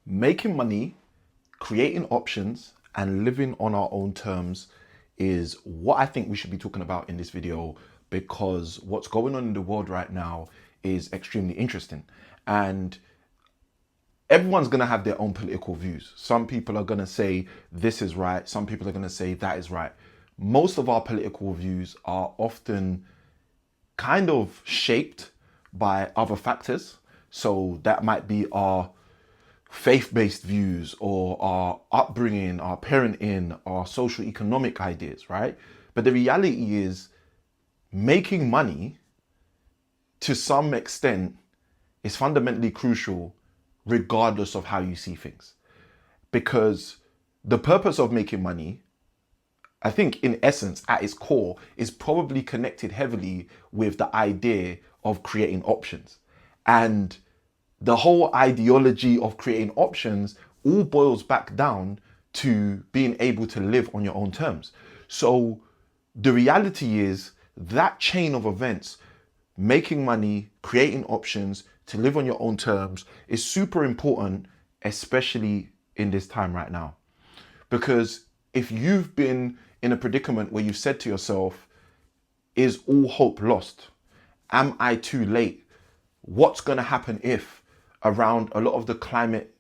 Making money, creating options, and living on our own terms is what I think we should be talking about in this video, because what's going on in the world right now is extremely interesting. And everyone's going to have their own political views. Some people are going to say this is right. Some people are going to say that is right. Most of our political views are often kind of shaped by other factors. So that might be our faith-based views or our upbringing, our parenting, our social economic ideas, right? But the reality is making money to some extent is fundamentally crucial regardless of how you see things. Because the purpose of making money, I think in essence, at its core, is probably connected heavily with the idea of creating options. And the whole ideology of creating options all boils back down to being able to live on your own terms. So the reality is that chain of events, making money, creating options, to live on your own terms, is super important, especially in this time right now. Because if you've been in a predicament where you've said to yourself, is all hope lost? Am I too late? What's going to happen if, around a lot of the climate,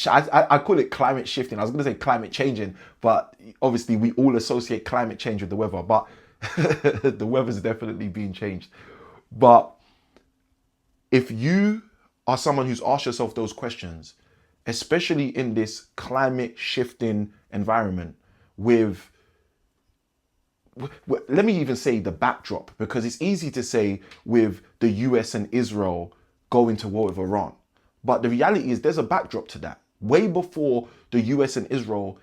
I call it climate shifting. I was going to say climate changing, but obviously we all associate climate change with the weather, but the weather's definitely being changed. But if you are someone who's asked yourself those questions, especially in this climate shifting environment with, let me even say the backdrop, because it's easy to say with the US and Israel going to war with Iran. But the reality is there's a backdrop to that. Way before the US and Israel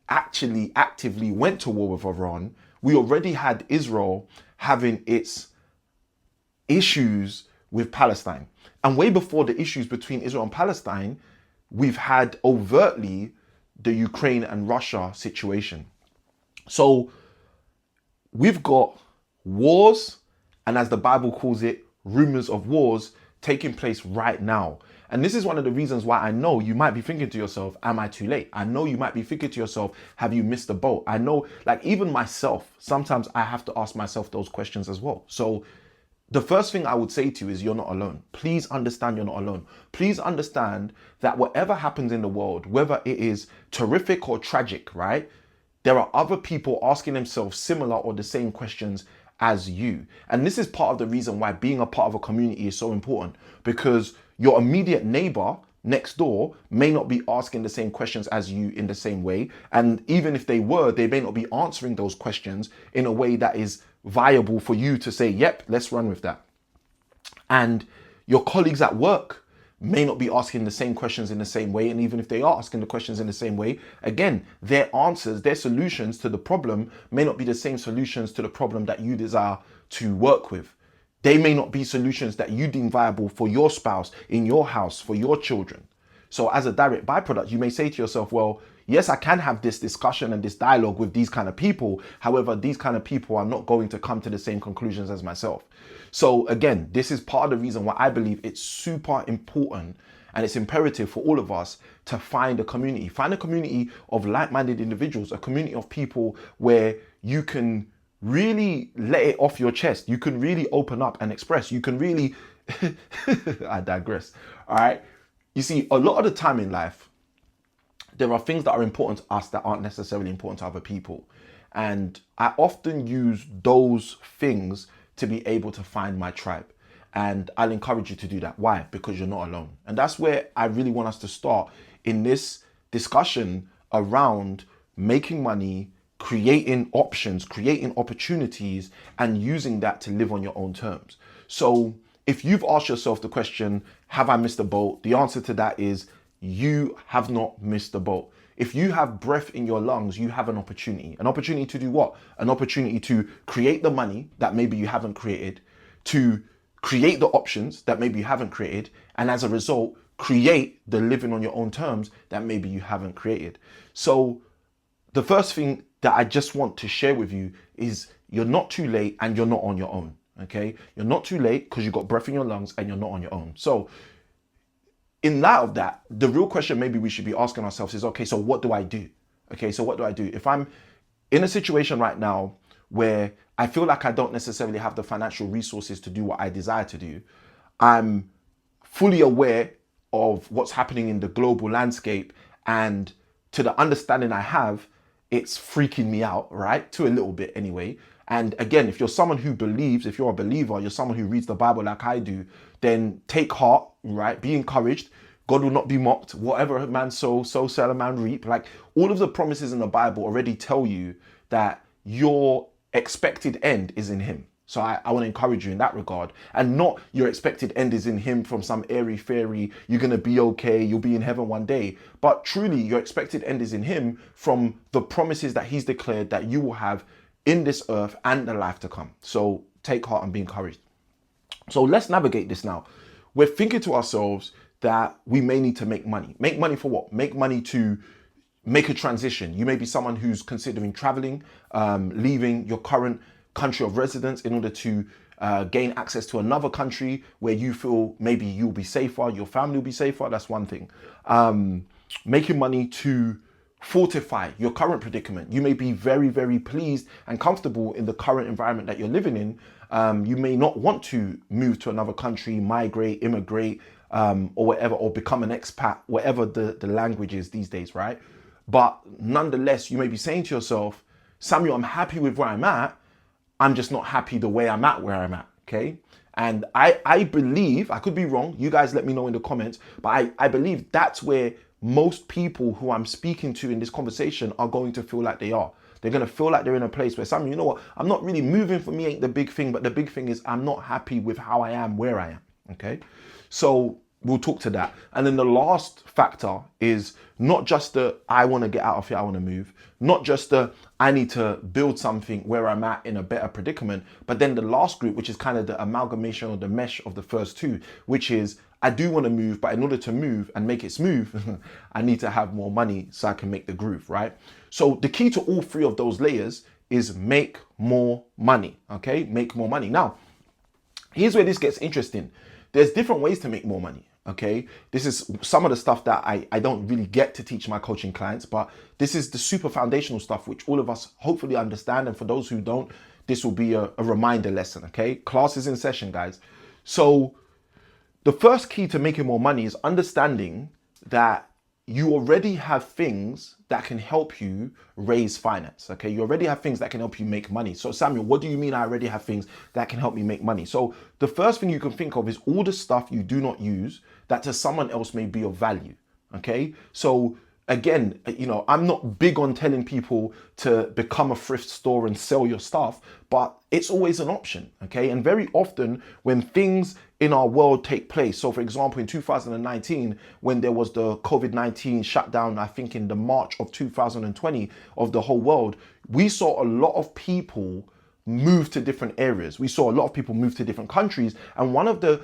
actually actively went to war with Iran, we already had Israel having its issues with Palestine. And way before the issues between Israel and Palestine, we've had overtly the Ukraine and Russia situation. So we've got wars, and as the Bible calls it, rumors of wars taking place right now. And this is one of the reasons why I know you might be thinking to yourself, am I too late? I know you might be thinking to yourself, have you missed the boat? I know, like, even myself, sometimes I have to ask myself those questions as well. So the first thing I would say to you is you're not alone. Please understand you're not alone. Please understand that whatever happens in the world, whether it is terrific or tragic, right? There are other people asking themselves similar or the same questions as you. And this is part of the reason why being a part of a community is so important, because your immediate neighbor next door may not be asking the same questions as you in the same way. And even if they were, they may not be answering those questions in a way that is viable for you to say, yep, let's run with that. And your colleagues at work may not be asking the same questions in the same way. And even if they are asking the questions in the same way, again, their answers, their solutions to the problem may not be the same solutions to the problem that you desire to work with. They may not be solutions that you deem viable for your spouse, in your house, for your children. So as a direct byproduct, you may say to yourself, well, yes, I can have this discussion and this dialogue with these kind of people. However, these kind of people are not going to come to the same conclusions as myself. So again, this is part of the reason why I believe it's super important and it's imperative for all of us to find a community. Find a community of like-minded individuals, a community of people where you can really let it off your chest. You can really open up and express. You can really, I digress. All right. You see, a lot of the time in life, there are things that are important to us that aren't necessarily important to other people. And I often use those things to be able to find my tribe. And I'll encourage you to do that. Why? Because you're not alone. And that's where I really want us to start in this discussion around making money, creating options, creating opportunities, and using that to live on your own terms. So if you've asked yourself the question, have I missed the boat? The answer to that is you have not missed the boat. If you have breath in your lungs, you have an opportunity. An opportunity to do what? An opportunity to create the money that maybe you haven't created, to create the options that maybe you haven't created, and as a result, create the living on your own terms that maybe you haven't created. So the first thing that I just want to share with you is you're not too late and you're not on your own. Okay? You're not too late because you've got breath in your lungs and you're not on your own. So in light of that, the real question maybe we should be asking ourselves is, okay, so what do I do? Okay, so what do I do? If I'm in a situation right now where I feel like I don't necessarily have the financial resources to do what I desire to do, I'm fully aware of what's happening in the global landscape, and to the understanding I have, it's freaking me out, right? To a little bit anyway. And again, if you're someone who believes, if you're a believer, you're someone who reads the Bible like I do, then take heart, right? Be encouraged. God will not be mocked. Whatever a man sow, so shall a man reap. Like, all of the promises in the Bible already tell you that your expected end is in him. So I want to encourage you in that regard, and not your expected end is in him from some airy fairy, you're going to be okay, you'll be in heaven one day. But truly, your expected end is in him from the promises that he's declared that you will have in this earth and the life to come. So take heart and be encouraged. So let's navigate this now. We're thinking to ourselves that we may need to make money. Make money for what? Make money to make a transition. You may be someone who's considering traveling, leaving your current country of residence in order to gain access to another country where you feel maybe you'll be safer, your family will be safer. That's one thing. Making money to fortify your current predicament. You may be very, very pleased and comfortable in the current environment that you're living in. You may not want to move to another country, migrate, immigrate, or whatever, or become an expat, whatever the language is these days, right? But nonetheless, you may be saying to yourself, Samuel, I'm happy with where I'm at. I'm just not happy the way I'm at where I'm at, okay? And I believe, I could be wrong, you guys let me know in the comments, but I believe that's where most people who I'm speaking to in this conversation are going to feel like they are. They're going to feel like they're in a place where, Samuel, you know what, I'm not really moving, for me ain't the big thing, but the big thing is I'm not happy with how I am, where I am, okay? So we'll talk to that. And then the last factor is not just the I want to get out of here, I want to move, not just the I need to build something where I'm at in a better predicament, but then the last group, which is kind of the amalgamation or the mesh of the first two, which is I do want to move, but in order to move and make it smooth, I need to have more money so I can make the groove, right? So the key to all three of those layers is make more money, okay? Make more money. Now, here's where this gets interesting. There's different ways to make more money. Okay, this is some of the stuff that I don't really get to teach my coaching clients, but this is the super foundational stuff which all of us hopefully understand. And for those who don't, this will be a reminder lesson. Okay, class is in session, guys. So the first key to making more money is understanding that you already have things that can help you raise finance. Okay, you already have things that can help you make money. So Samuel, what do you mean I already have things that can help me make money? So the first thing you can think of is all the stuff you do not use that to someone else may be of value. Okay, so again, you know, I'm not big on telling people to become a thrift store and sell your stuff, but it's always an option. Okay, and very often when things in our world take place, so for example in 2019 when there was the COVID-19 shutdown, I think in the March of 2020 of the whole world, we saw a lot of people move to different areas. We saw a lot of people move to different countries, and one of the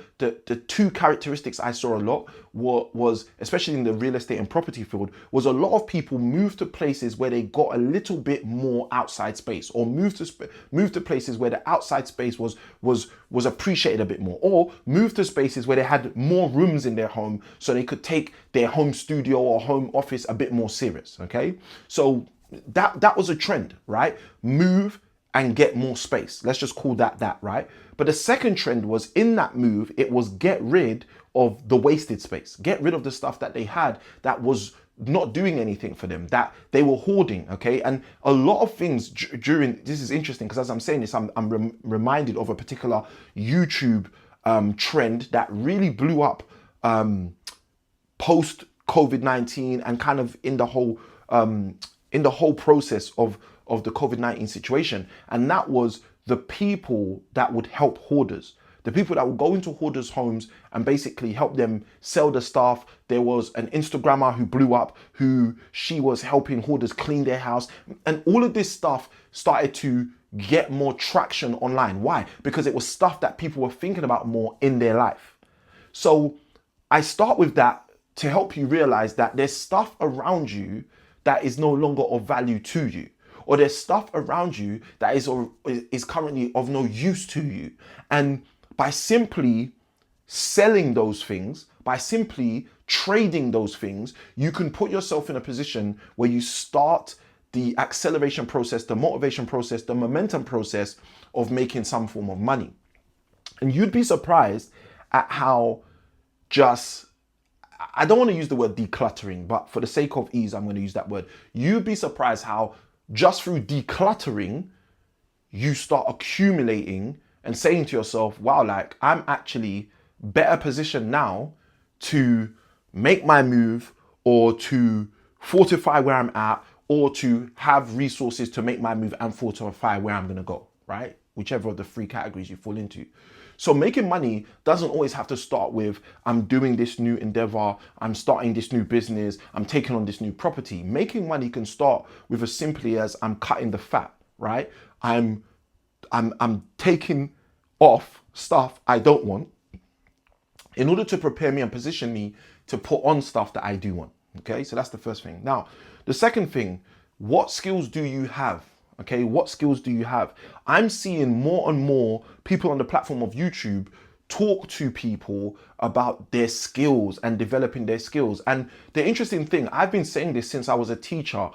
two characteristics I saw a lot was, especially in the real estate and property field, was a lot of people moved to places where they got a little bit more outside space, or moved to places where the outside space was appreciated a bit more, or moved to spaces where they had more rooms in their home so they could take their home studio or home office a bit more serious. Okay, so that was a trend, right? Move and get more space. Let's just call that, right? But the second trend was, in that move, it was get rid of the wasted space. Get rid of the stuff that they had that was not doing anything for them, that they were hoarding, okay? And a lot of things during, this is interesting because as I'm saying this, I'm reminded of a particular YouTube trend that really blew up post COVID-19 and kind of in the whole process of the COVID-19 situation. And that was the people that would help hoarders. The people that would go into hoarders' homes and basically help them sell the stuff. There was an Instagrammer who blew up, who she was helping hoarders clean their house. And all of this stuff started to get more traction online. Why? Because it was stuff that people were thinking about more in their life. So I start with that to help you realize that there's stuff around you that is no longer of value to you, or there's stuff around you that is currently of no use to you. And by simply selling those things, by simply trading those things, you can put yourself in a position where you start the acceleration process, the motivation process, the momentum process of making some form of money. And you'd be surprised at how just, I don't want to use the word decluttering, but for the sake of ease, I'm going to use that word. You'd be surprised how just through decluttering, you start accumulating and saying to yourself, wow, like I'm actually better positioned now to make my move, or to fortify where I'm at, or to have resources to make my move and fortify where I'm going to go, right? Whichever of the three categories you fall into. So making money doesn't always have to start with, I'm doing this new endeavor, I'm starting this new business, I'm taking on this new property. Making money can start with as simply as I'm cutting the fat, right? I'm taking off stuff I don't want in order to prepare me and position me to put on stuff that I do want. Okay, so that's the first thing. Now, the second thing, what skills do you have? Okay, what skills do you have? I'm seeing more and more people on the platform of YouTube talk to people about their skills and developing their skills. And the interesting thing, I've been saying this since I was a teacher,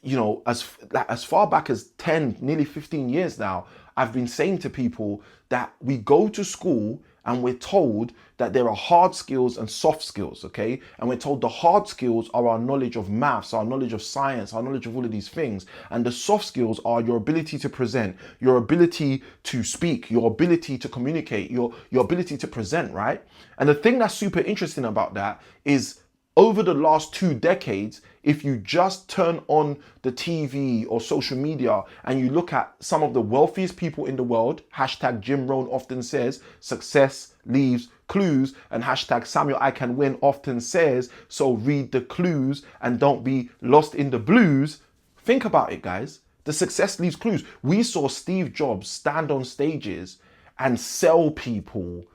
you know, as far back as 10, nearly 15 years now. I've been saying to people that we go to school and we're told that there are hard skills and soft skills, okay? And we're told the hard skills are our knowledge of maths, our knowledge of science, our knowledge of all of these things. And the soft skills are your ability to present, your ability to speak, your ability to communicate, your ability to present, right? And the thing that's super interesting about that is over the last 2 decades, if you just turn on the TV or social media and you look at some of the wealthiest people in the world, hashtag Jim Rohn often says, success leaves clues, and hashtag Samuel I Can Win often says, so read the clues and don't be lost in the blues. Think about it, guys. The success leaves clues. We saw Steve Jobs stand on stages and sell people,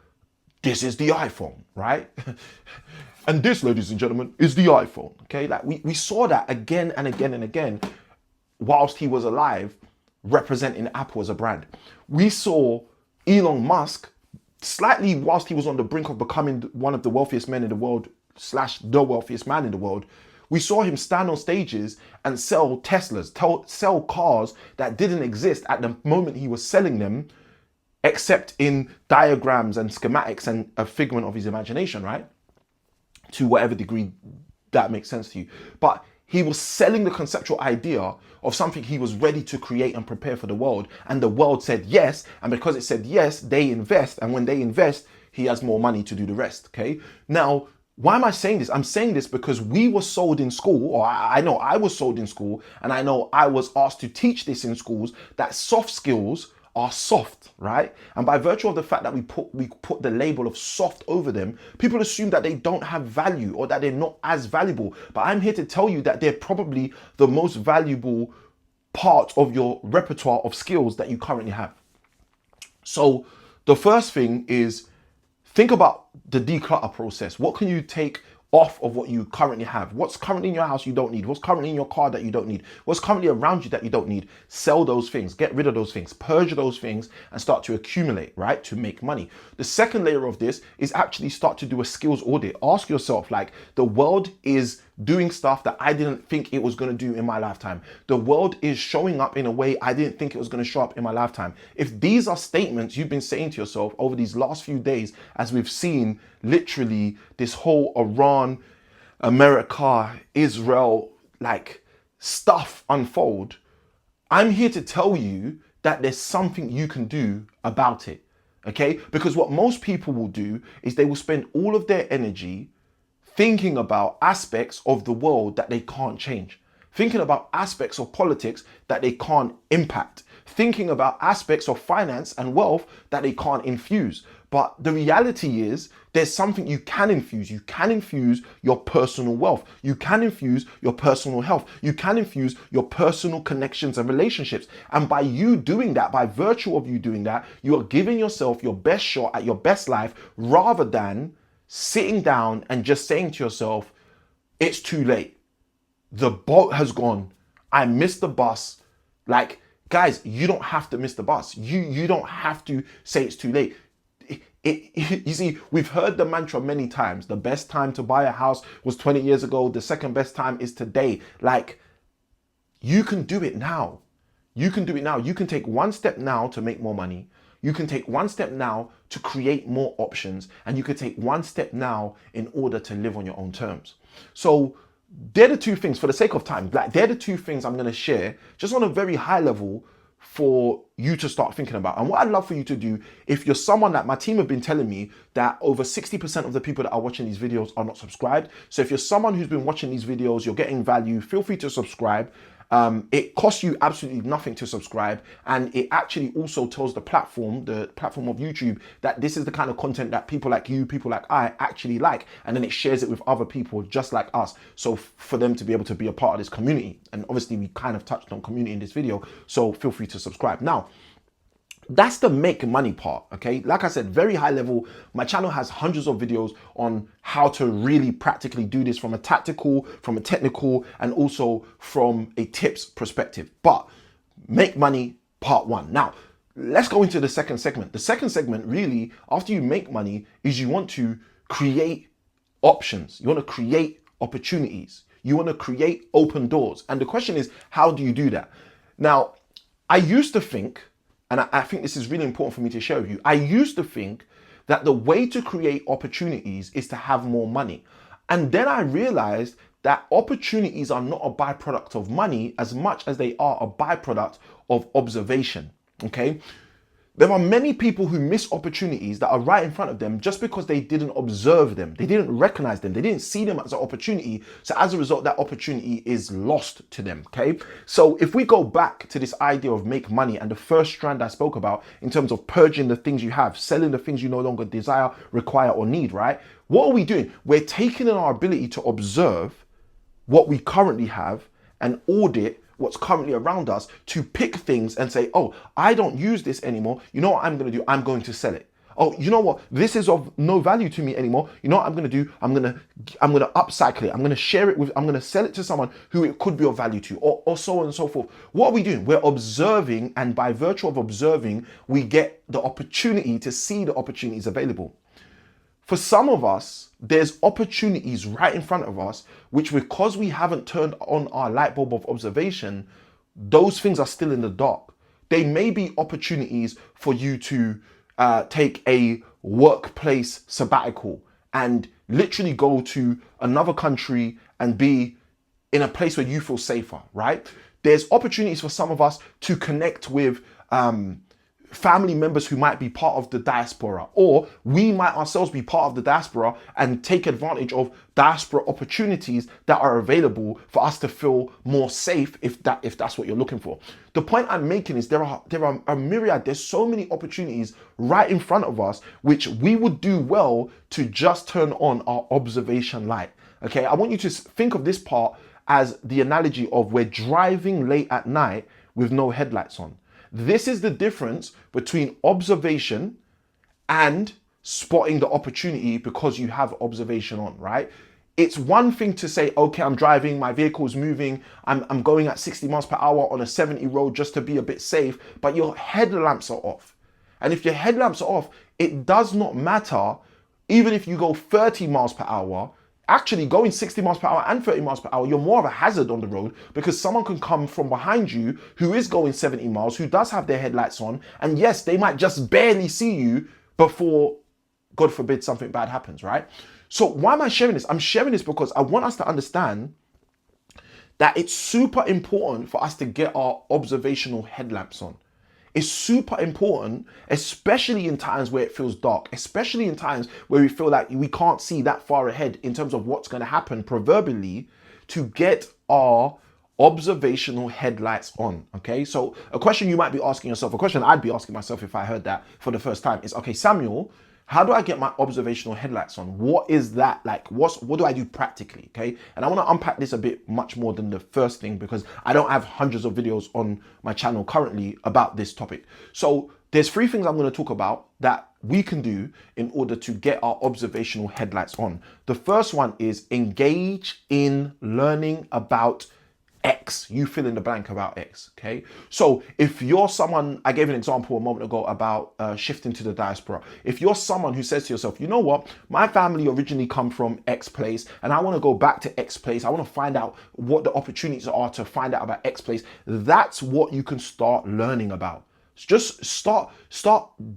this is the iPhone, right? And this, ladies and gentlemen, is the iPhone, okay? Like we saw that again and again and again whilst he was alive, representing Apple as a brand. We saw Elon Musk, slightly whilst he was on the brink of becoming one of the wealthiest men in the world, / the wealthiest man in the world, we saw him stand on stages and sell Teslas, sell cars that didn't exist at the moment he was selling them, except in diagrams and schematics and a figment of his imagination, right? To whatever degree that makes sense to you. But he was selling the conceptual idea of something he was ready to create and prepare for the world. And the world said yes. And because it said yes, they invest. And when they invest, he has more money to do the rest, okay? Now, why am I saying this? I'm saying this because we were sold in school, or I know I was sold in school, and I know I was asked to teach this in schools, that soft skills are soft, right? And by virtue of the fact that we put the label of soft over them, people assume that they don't have value or that they're not as valuable. But I'm here to tell you that they're probably the most valuable part of your repertoire of skills that you currently have. So the first thing is, think about the declutter process. What can you take off of what you currently have? What's currently in your house you don't need? What's currently in your car that you don't need? What's currently around you that you don't need? Sell those things, get rid of those things, purge those things, and start to accumulate, right? To make money. The second layer of this is actually start to do a skills audit. Ask yourself, like, the world is doing stuff that I didn't think it was going to do in my lifetime. The world is showing up in a way I didn't think it was going to show up in my lifetime. If these are statements you've been saying to yourself over these last few days, as we've seen literally this whole Iran, America, Israel, like stuff unfold, I'm here to tell you that there's something you can do about it, okay? Because what most people will do is they will spend all of their energy thinking about aspects of the world that they can't change, thinking about aspects of politics that they can't impact, thinking about aspects of finance and wealth that they can't infuse. But the reality is there's something you can infuse. You can infuse your personal wealth. You can infuse your personal health. You can infuse your personal connections and relationships. And by you doing that, by virtue of you doing that, you are giving yourself your best shot at your best life, rather than sitting down and just saying to yourself, it's too late. The boat has gone. I missed the bus. Like, guys, you don't have to miss the bus. You don't have to say it's too late. You see, we've heard the mantra many times. The best time to buy a house was 20 years ago. The second best time is today. Like, you can do it now. You can do it now. You can take one step now to make more money. You can take one step now to create more options. And you can take one step now in order to live on your own terms. So they're the two things, for the sake of time, like they're the two things I'm going to share just on a very high level for you to start thinking about. And what I'd love for you to do, if you're someone that my team have been telling me that over 60% of the people that are watching these videos are not subscribed. So if you're someone who's been watching these videos, you're getting value, feel free to subscribe. It costs you absolutely nothing to subscribe, and it actually also tells the platform of YouTube, that this is the kind of content that people like you, people like I actually like, and then it shares it with other people just like us, so for them to be able to be a part of this community. And obviously we kind of touched on community in this video, so feel free to subscribe. Now, that's the make money part, okay? Like I said, very high level. My channel has hundreds of videos on how to really practically do this from a tactical, from a technical, and also from a tips perspective. But make money part one. Now, let's go into the second segment. The second segment, really, after you make money, is you want to create options. You want to create opportunities. You want to create open doors. And the question is, how do you do that? Now, I used to think, and I think this is really important for me to share with you, I used to think that the way to create opportunities is to have more money. And then I realized that opportunities are not a byproduct of money as much as they are a byproduct of observation, okay? There are many people who miss opportunities that are right in front of them just because they didn't observe them. They didn't recognize them. They didn't see them as an opportunity. So as a result, that opportunity is lost to them, okay? So if we go back to this idea of make money and the first strand I spoke about in terms of purging the things you have, selling the things you no longer desire, require, or need, right? What are we doing? We're taking in our ability to observe what we currently have and audit what's currently around us to pick things and say, oh, I don't use this anymore. You know what I'm going to do? I'm going to sell it. Oh, you know what? This is of no value to me anymore. You know what I'm going to do? I'm going to upcycle it. I'm going to share it with, I'm going to sell it to someone who it could be of value to, or so on and so forth. What are we doing? We're observing, and by virtue of observing, we get the opportunity to see the opportunities available. For some of us, there's opportunities right in front of us, which because we haven't turned on our light bulb of observation, those things are still in the dark. They may be opportunities for you to take a workplace sabbatical and literally go to another country and be in a place where you feel safer, right? There's opportunities for some of us to connect with family members who might be part of the diaspora, or we might ourselves be part of the diaspora and take advantage of diaspora opportunities that are available for us to feel more safe, if that's what you're looking for. The point I'm making is there are a myriad, there's so many opportunities right in front of us, which we would do well to just turn on our observation light. Okay, I want you to think of this part as the analogy of we're driving late at night with no headlights on. This is the difference between observation and spotting the opportunity because you have observation on, right? It's one thing to say, okay, I'm driving, my vehicle is moving, I'm going at 60 miles per hour on a 70 road just to be a bit safe, but your headlamps are off. And if your headlamps are off, it does not matter, even if you go 30 miles per hour, actually going 60 miles per hour and 30 miles per hour, you're more of a hazard on the road because someone can come from behind you who is going 70 miles, who does have their headlights on. And yes, they might just barely see you before, God forbid, something bad happens, right? So why am I sharing this? I'm sharing this because I want us to understand that it's super important for us to get our observational headlamps on. It's super important, especially in times where it feels dark, especially in times where we feel like we can't see that far ahead in terms of what's going to happen, proverbially, to get our observational headlights on, okay? So a question you might be asking yourself, a question I'd be asking myself if I heard that for the first time is, okay, Samuel, how do I get my observational headlights on? What is that like? What do I do practically, okay? And I want to unpack this a bit much more than the first thing because I don't have hundreds of videos on my channel currently about this topic. So there's three things I'm going to talk about that we can do in order to get our observational headlights on. The first one is engage in learning about X, you fill in the blank about X, okay? So if you're someone, I gave an example a moment ago about shifting to the diaspora. If you're someone who says to yourself, you know what, my family originally come from X place and I want to go back to X place, I want to find out what the opportunities are to find out about X place, that's what you can start learning about. Just start,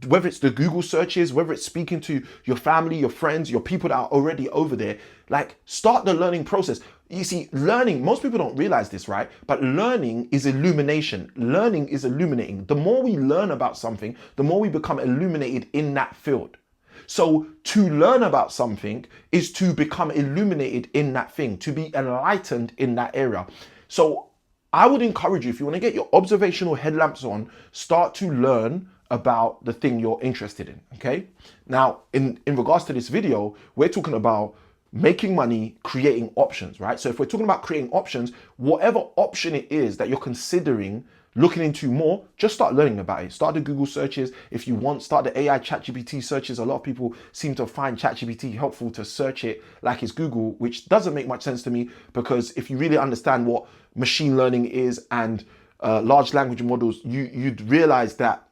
whether it's the Google searches, whether it's speaking to your family, your friends, your people that are already over there, like start the learning process. You see, learning, most people don't realize this, right? But learning is illumination. Learning is illuminating. The more we learn about something, the more we become illuminated in that field. So to learn about something is to become illuminated in that thing, to be enlightened in that area. So I would encourage you, if you want to get your observational headlamps on, start to learn about the thing you're interested in, okay? Now, in regards to this video, we're talking about making money, creating options, right? So if we're talking about creating options, whatever option it is that you're considering looking into more, just start learning about it. Start the Google searches. If you want, start the AI ChatGPT searches. A lot of people seem to find ChatGPT helpful to search it like it's Google, which doesn't make much sense to me, because if you really understand what machine learning is and large language models, you'd realize that,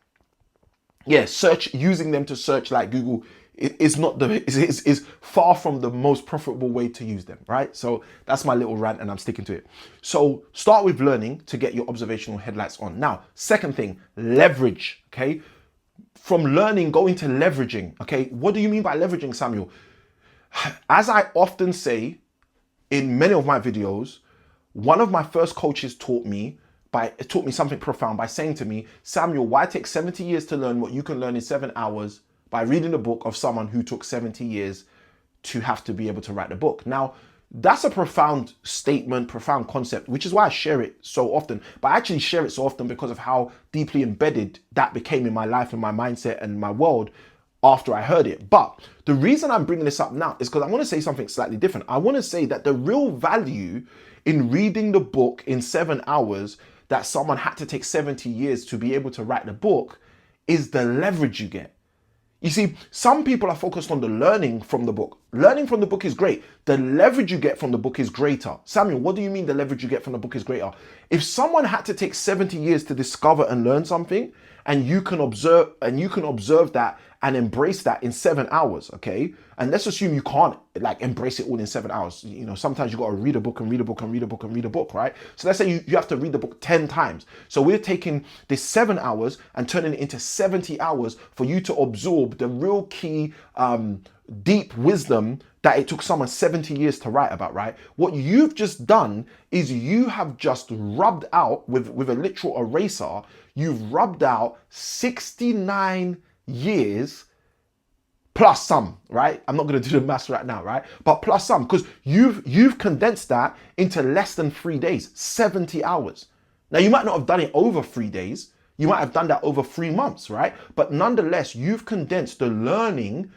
yeah, using them to search like Google is far from the most profitable way to use them, right? So that's my little rant and I'm sticking to it. So start with learning to get your observational headlights on. Now, second thing, leverage, okay? From learning, go into leveraging, okay? What do you mean by leveraging, Samuel? As I often say in many of my videos, one of my first coaches taught me something profound by saying to me, Samuel, why take 70 years to learn what you can learn in 7 hours by reading the book of someone who took 70 years to have to be able to write the book? Now, that's a profound statement, profound concept, which is why I share it so often. But I actually share it so often because of how deeply embedded that became in my life and my mindset and my world after I heard it. But the reason I'm bringing this up now is because I want to say something slightly different. I want to say that the real value in reading the book in 7 hours that someone had to take 70 years to be able to write the book is the leverage you get. You see, some people are focused on the learning from the book. Learning from the book is great. The leverage you get from the book is greater. Samuel, what do you mean the leverage you get from the book is greater? If someone had to take 70 years to discover and learn something, and you can observe that and embrace that in 7 hours, okay? And let's assume you can't like embrace it all in 7 hours. You know, sometimes you got to read a book and read a book and read a book and read a book, right? So let's say you have to read the book 10 times. So we're taking this 7 hours and turning it into 70 hours for you to absorb the real key deep wisdom that it took someone 70 years to write about, right? What you've just done is you have just rubbed out with a literal eraser, you've rubbed out 69 years plus some, right? I'm not going to do the maths right now, right? But plus some, because you've condensed that into less than 3 days, 70 hours. Now, you might not have done it over 3 days. You might have done that over 3 months, right? But nonetheless, you've condensed the learning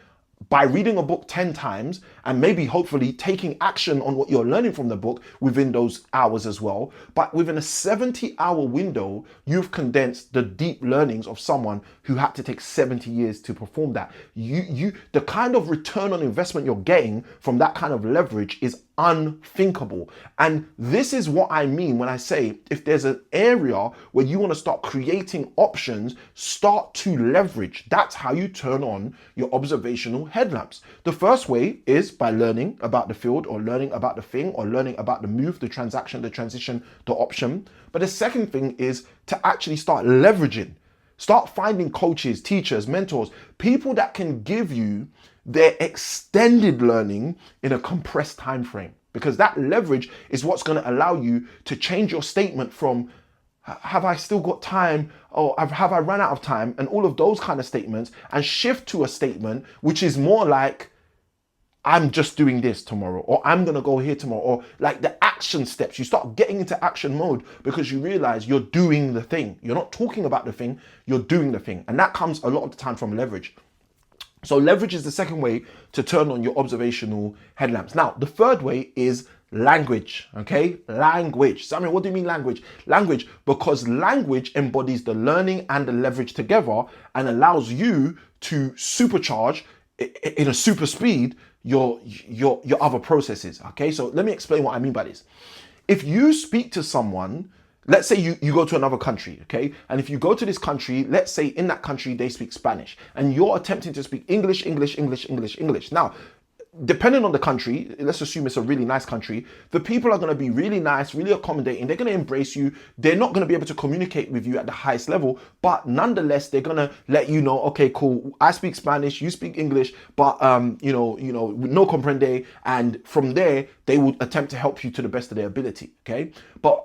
by reading a book 10 times and maybe hopefully taking action on what you're learning from the book within those hours as well. But within a 70-hour window, you've condensed the deep learnings of someone who had to take 70 years to perform that. The kind of return on investment you're getting from that kind of leverage is unthinkable. And this is what I mean when I say, if there's an area where you want to start creating options, start to leverage. That's how you turn on your observational headlamps. The first way is by learning about the field or learning about the thing or learning about the move, the transaction, the transition, the option. But the second thing is to actually start leveraging. Start finding coaches, teachers, mentors, people that can give you their extended learning in a compressed time frame, because that leverage is what's going to allow you to change your statement from have I still got time, or have I run out of time, and all of those kind of statements, and shift to a statement which is more like I'm just doing this tomorrow, or I'm going to go here tomorrow, or like the action steps. You start getting into action mode because you realize you're doing the thing. You're not talking about the thing, you're doing the thing. And that comes a lot of the time from leverage. So leverage is the second way to turn on your observational headlamps. Now, the third way is language, okay? Language. Samuel, what do you mean language? Language, because language embodies the learning and the leverage together and allows you to supercharge in a super speed your other processes, okay? So let me explain what I mean by this. if you speak to someone, let's say you go to another country, okay? And if you go to this country, let's say in that country they speak Spanish, and you're attempting to speak English, English, English, English, English. Now, depending on the country, let's assume it's a really nice country, the people are going to be really nice, really accommodating. They're going to embrace you. They're not going to be able to communicate with you at the highest level, but nonetheless, they're going to let you know, okay, cool, I speak Spanish, you speak English, but no comprende. And from there, they will attempt to help you to the best of their ability, okay? But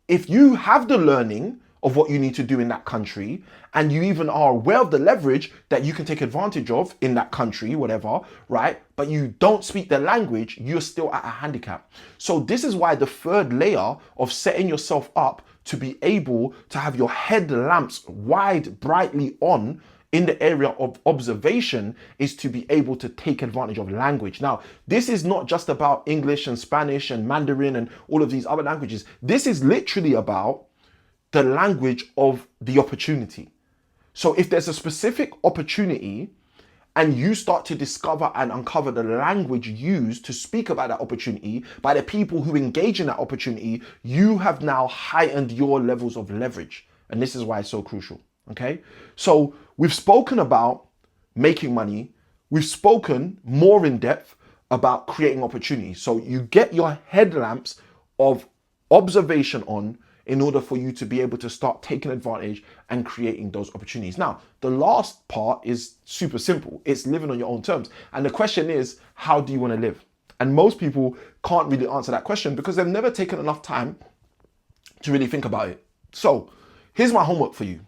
if you have the learning of what you need to do in that country, and you even are aware of the leverage that you can take advantage of in that country, whatever, right? But you don't speak the language, you're still at a handicap. So this is why the third layer of setting yourself up to be able to have your headlamps wide, brightly on in the area of observation is to be able to take advantage of language. Now, this is not just about English and Spanish and Mandarin and all of these other languages. This is literally about the language of the opportunity. So if there's a specific opportunity and you start to discover and uncover the language used to speak about that opportunity by the people who engage in that opportunity, you have now heightened your levels of leverage. And this is why it's so crucial, okay? So we've spoken about making money. We've spoken more in depth about creating opportunities. So you get your headlamps of observation on in order for you to be able to start taking advantage and creating those opportunities. Now, the last part is super simple. It's living on your own terms. And the question is, how do you want to live? And most people can't really answer that question because they've never taken enough time to really think about it. So here's my homework for you.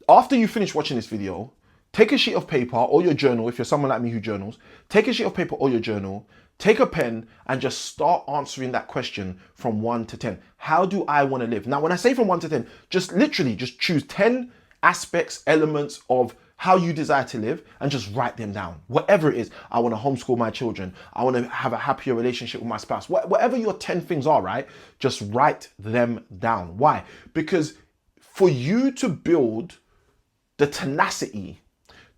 After you finish watching this video, take a sheet of paper or your journal, if you're someone like me who journals, take a sheet of paper or your journal, take a pen and just start answering that question from 1 to 10. How do I want to live? Now, when I say from 1 to 10, just literally just choose 10 aspects, elements of how you desire to live and just write them down. Whatever it is, I want to homeschool my children. I want to have a happier relationship with my spouse. Whatever your 10 things are, right? Just write them down. Why? Because for you to build the tenacity,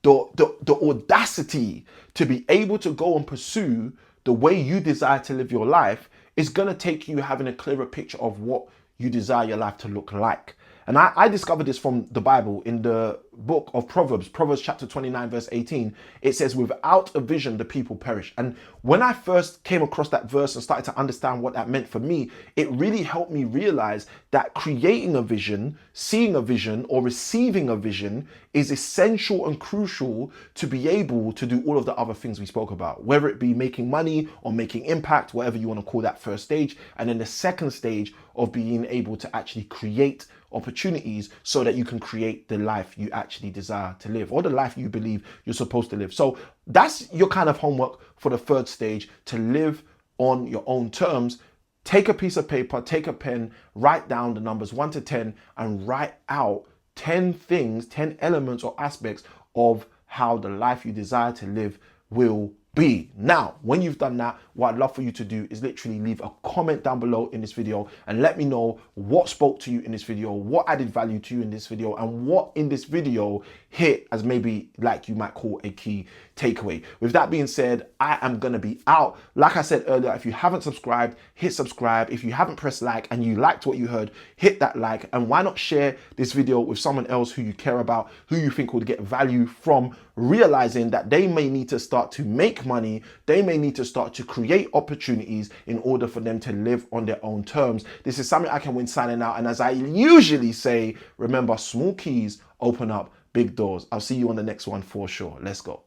the audacity to be able to go and pursue the way you desire to live your life is going to take you having a clearer picture of what you desire your life to look like. And I discovered this from the Bible in the book of Proverbs, Proverbs chapter 29, verse 18. It says, without a vision, the people perish. And when I first came across that verse and started to understand what that meant for me, it really helped me realize that creating a vision, seeing a vision, or receiving a vision is essential and crucial to be able to do all of the other things we spoke about, whether it be making money or making impact, whatever you want to call that first stage. And then the second stage of being able to actually create opportunities so that you can create the life you actually desire to live or the life you believe you're supposed to live. So that's your kind of homework for the third stage, to live on your own terms. Take a piece of paper, take a pen, write down the numbers 1 to 10 and write out 10 things, 10 elements or aspects of how the life you desire to live will be. Now, when you've done that, what I'd love for you to do is literally leave a comment down below in this video and let me know what spoke to you in this video, what added value to you in this video, and what in this video hit as maybe like you might call a key takeaway. With that being said, I am going to be out. Like I said earlier, if you haven't subscribed, hit subscribe. If you haven't pressed like and you liked what you heard, hit that like. And why not share this video with someone else who you care about, who you think would get value from realizing that they may need to start to make money, they may need to start to create opportunities in order for them to live on their own terms. This is Sammy I Can Win signing out. And as I usually say, remember, small keys open up big doors. I'll see you on the next one for sure. Let's go.